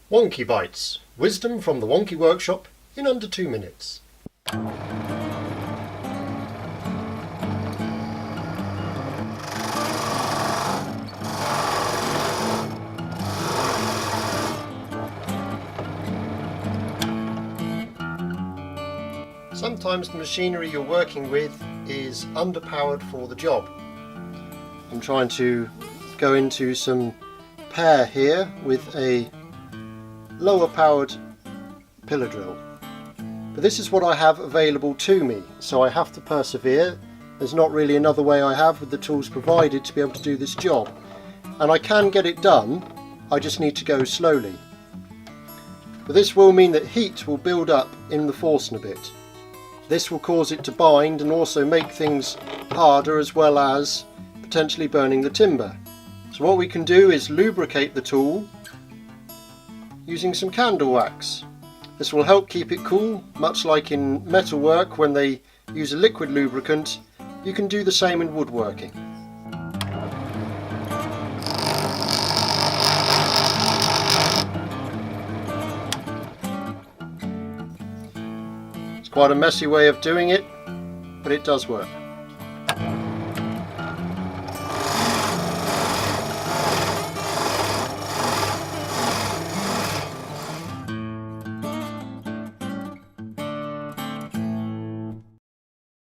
Wonky Bites, wisdom from the Wonky Workshop in under 2 minutes. Sometimes the machinery you're working with is underpowered for the job. I'm trying to go into some pear here with a lower powered pillar drill. But this is what I have available to me, so I have to persevere. There's not really another way I have with the tools provided to be able to do this job. And I can get it done, I just need to go slowly. But this will mean that heat will build up in the forstner bit. This will cause it to bind and also make things harder, as well as potentially burning the timber. So what we can do is lubricate the tool using some candle wax. This will help keep it cool, much like in metalwork when they use a liquid lubricant. You can do the same in woodworking. It's quite a messy way of doing it, but it does work.